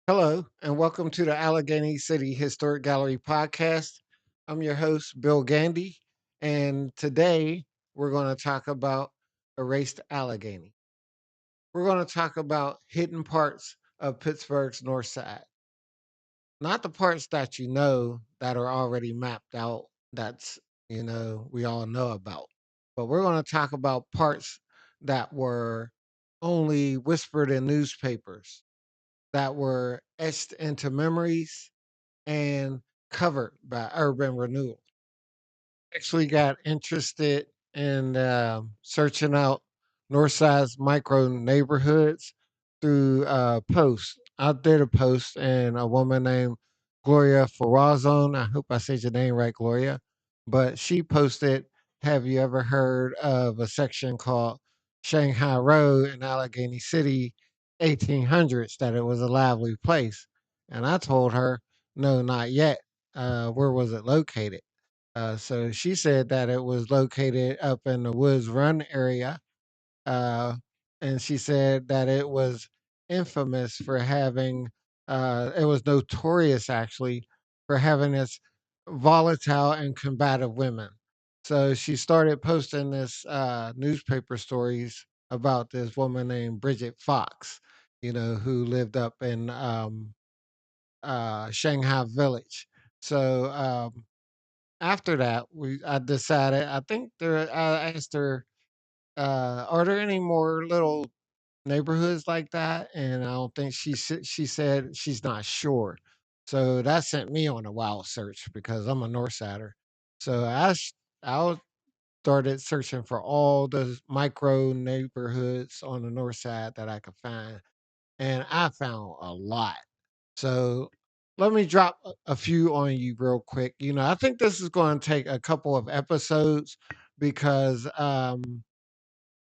Hello, and welcome to the Allegheny City Historic Gallery podcast. I'm your host, Bill Gandy, and today we're going to talk about Erased Allegheny. We're going to talk about hidden parts of Pittsburgh's North Side, not the parts that you know that are already mapped out, we all know about, but we're going to talk about parts that were only whispered in newspapers, that were etched into memories and covered by urban renewal. Actually got interested in searching out Northside's micro neighborhoods through posts. I did a post and a woman named Gloria Ferrazon. I hope I said your name right, Gloria. But she posted, have you ever heard of a section called Shanghai Row in Allegheny City, 1800s, that it was a lively place? And I told her, no, not yet. Where was it located? So she said that it was located up in the Woods Run area. Uh, and she said that it was infamous for having, it was notorious actually for having its volatile and combative women. So she started posting this newspaper stories about this woman named Bridget Fox, who lived up in Shanghai Village. So after that, I decided. I asked her, "Are there any more little neighborhoods like that?" And I don't think she said she's not sure. So that sent me on a wild search because I'm a North Sider. So I started searching for all the micro neighborhoods on the North Side that I could find, and I found a lot. So let me drop a few on you real quick. I think this is going to take a couple of episodes because I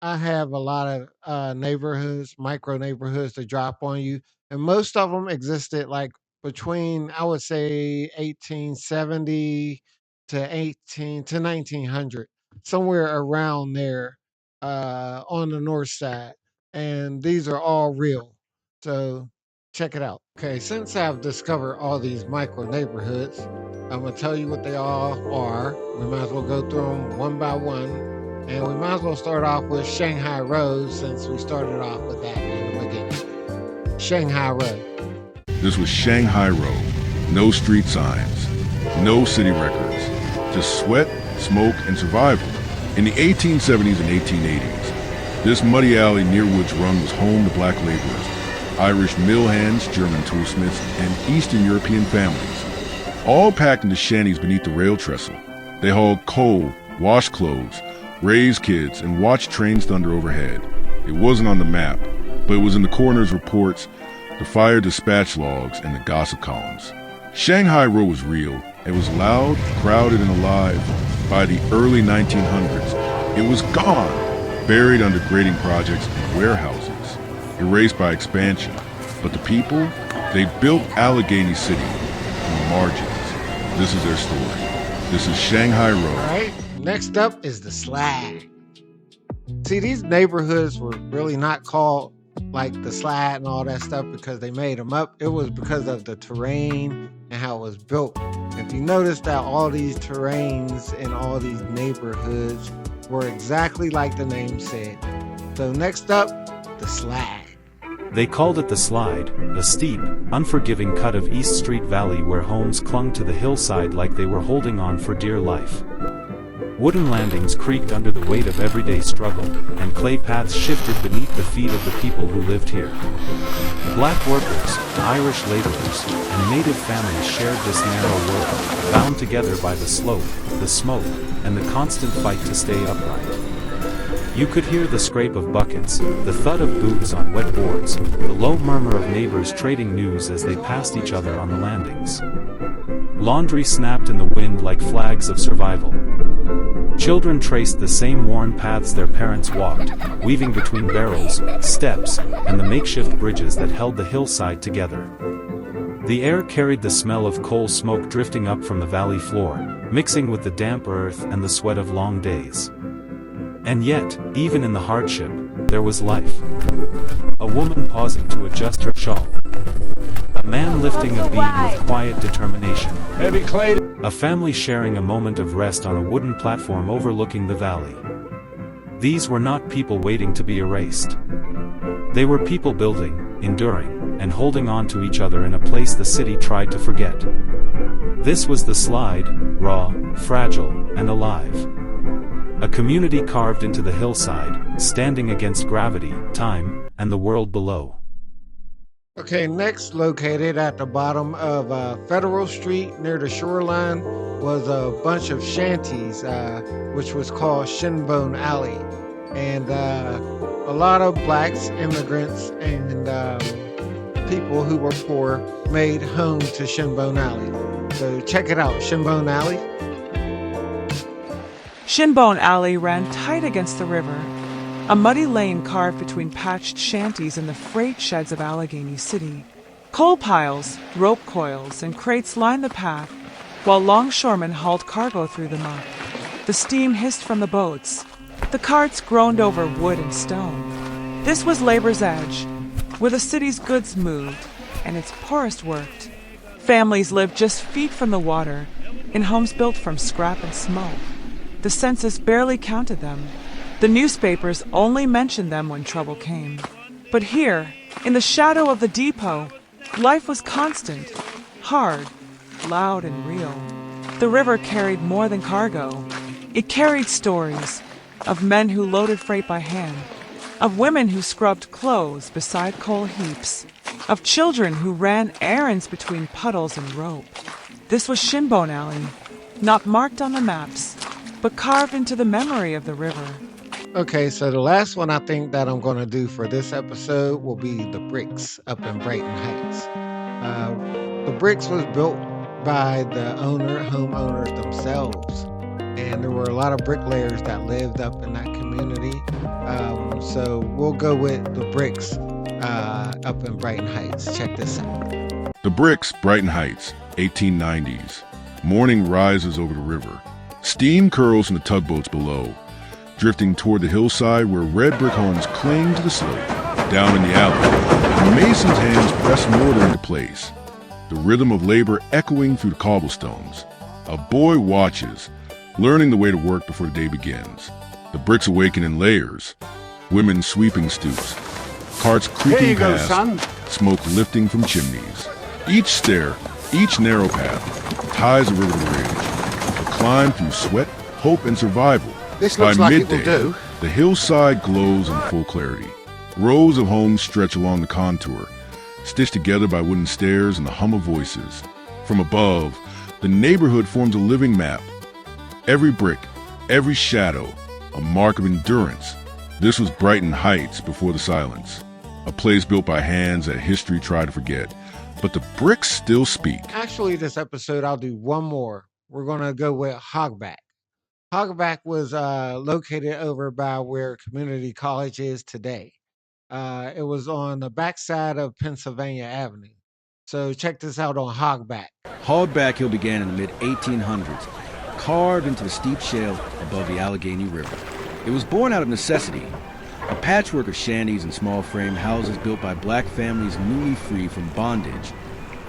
have a lot of neighborhoods, micro neighborhoods to drop on you, and most of them existed like between I would say 1870 to 18 to 1900, somewhere around there on the north side, and these are all real. So check it out. Okay, since I've discovered all these micro neighborhoods, I'm gonna tell you what they all are. We might as well go through them one by one. And we might as well start off with Shanghai Row since we started off with that in the beginning. Shanghai Row. This was Shanghai Row. No street signs, no city records, just sweat, smoke, and survival. In the 1870s and 1880s, this muddy alley near Woods Run was home to black laborers, Irish mill hands, German toolsmiths, and Eastern European families, all packed into shanties beneath the rail trestle. They hauled coal, washed clothes, raised kids, and watched trains thunder overhead. It wasn't on the map, but it was in the coroner's reports, the fire dispatch logs, and the gossip columns. Shanghai Row was real. It was loud, crowded, and alive. By the early 1900s, it was gone, buried under grading projects and warehouses, erased by expansion. But the people, they built Allegheny City from the margins. This is their story. This is Shanghai Row. All right. Next up is the Slide. See, these neighborhoods were really not called like the Slide and all that stuff because they made them up. It was because of the terrain and how it was built. If you notice that all these terrains in all these neighborhoods were exactly like the name said. So next up, the Slide. They called it the Slide, a steep, unforgiving cut of East Street Valley where homes clung to the hillside like they were holding on for dear life. Wooden landings creaked under the weight of everyday struggle, and clay paths shifted beneath the feet of the people who lived here. Black workers, Irish laborers, and native families shared this narrow world, bound together by the slope, the smoke, and the constant fight to stay upright. You could hear the scrape of buckets, the thud of boots on wet boards, the low murmur of neighbors trading news as they passed each other on the landings. Laundry snapped in the wind like flags of survival. Children traced the same worn paths their parents walked, weaving between barrels, steps, and the makeshift bridges that held the hillside together. The air carried the smell of coal smoke drifting up from the valley floor, mixing with the damp earth and the sweat of long days. And yet, even in the hardship, there was life. A woman pausing to adjust her shawl. A man lifting a beam with quiet determination. Heavy clay. A family sharing a moment of rest on a wooden platform overlooking the valley. These were not people waiting to be erased. They were people building, enduring, and holding on to each other in a place the city tried to forget. This was the slide, raw, fragile, and alive. A community carved into the hillside, standing against gravity, time, and the world below. Okay, next, located at the bottom of Federal Street near the shoreline, was a bunch of shanties, which was called Shinbone Alley. And a lot of blacks, immigrants, and people who were poor made home to Shinbone Alley. So check it out, Shinbone Alley. Shinbone Alley ran tight against the river, a muddy lane carved between patched shanties and the freight sheds of Allegheny City. Coal piles, rope coils, and crates lined the path, while longshoremen hauled cargo through the muck. The steam hissed from the boats. The carts groaned over wood and stone. This was labor's edge, where the city's goods moved and its poorest worked. Families lived just feet from the water, in homes built from scrap and smoke. The census barely counted them. The newspapers only mentioned them when trouble came. But here, in the shadow of the depot, life was constant, hard, loud, and real. The river carried more than cargo. It carried stories of men who loaded freight by hand, of women who scrubbed clothes beside coal heaps, of children who ran errands between puddles and rope. This was Shinbone Alley, not marked on the maps, but carved into the memory of the river. Okay, so the last one I think that I'm going to do for this episode will be the Bricks up in Brighton Heights. The Bricks was built by the homeowners themselves, and there were a lot of bricklayers that lived up in that community. So we'll go with the Bricks up in Brighton Heights. Check this out. The Bricks, Brighton Heights, 1890s. Morning rises over the river. Steam curls from the tugboats below, drifting toward the hillside where red brick homes cling to the slope. Down in the alley, the mason's hands press mortar into place, the rhythm of labor echoing through the cobblestones. A boy watches, learning the way to work before the day begins. The bricks awaken in layers, women sweeping stoops, carts creaking past, smoke lifting from chimneys. Each stair, each narrow path, ties the river to the ridge. A climb through sweat, hope, and survival. This By looks like midday, it will do. the hillside glows in full clarity. Rows of homes stretch along the contour, stitched together by wooden stairs and the hum of voices. From above, the neighborhood forms a living map. Every brick, every shadow, a mark of endurance. This was Brighton Heights before the silence, a place built by hands that history tried to forget. But the bricks still speak. Actually, this episode, I'll do one more. We're going to go with Hogback. Hogback was located over by where Community College is today. It was on the backside of Pennsylvania Avenue. So check this out on Hogback. Hogback Hill began in the mid-1800s, carved into the steep shale above the Allegheny River. It was born out of necessity, a patchwork of shanties and small frame houses built by black families newly free from bondage,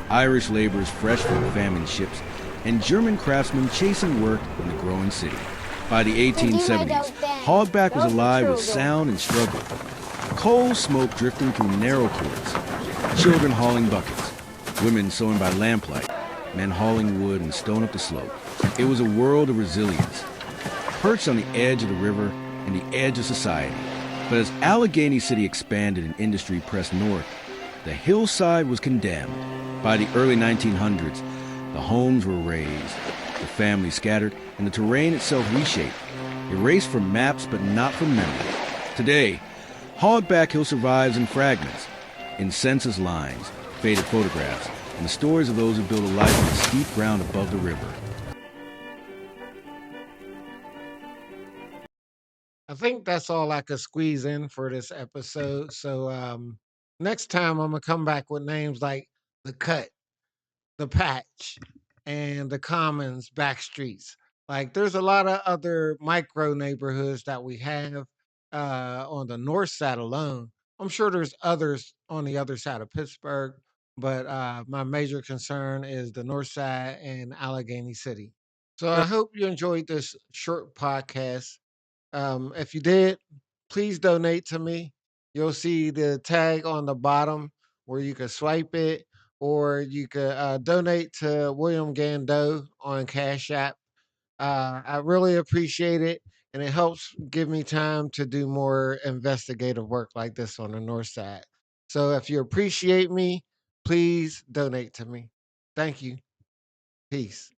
Irish laborers fresh from famine ships, and German craftsmen chasing work in the growing city. By the 1870s, Hogback was alive with sound and struggle. Coal smoke drifting through narrow courts, children hauling buckets, women sewing by lamplight, men hauling wood and stone up the slope. It was a world of resilience, perched on the edge of the river and the edge of society. But as Allegheny City expanded and industry pressed north, the hillside was condemned. By the early 1900s, the homes were razed, the families scattered, and the terrain itself reshaped, erased from maps but not from memory. Today, Hogback Hill survives in fragments, in census lines, faded photographs, and the stories of those who built a life on the steep ground above the river. I think that's all I could squeeze in for this episode. So next time I'm gonna come back with names like the Cut, the Patch, and the Commons back streets. Like there's a lot of other micro neighborhoods that we have on the north side alone. I'm sure there's others on the other side of Pittsburgh, but my major concern is the North Side and Allegheny City. So I hope you enjoyed this short podcast. If you did, please donate to me. You'll see the tag on the bottom where you can swipe it, or you could donate to William Gando on Cash App. I really appreciate it, and it helps give me time to do more investigative work like this on the North Side. So if you appreciate me, please donate to me. Thank you. Peace.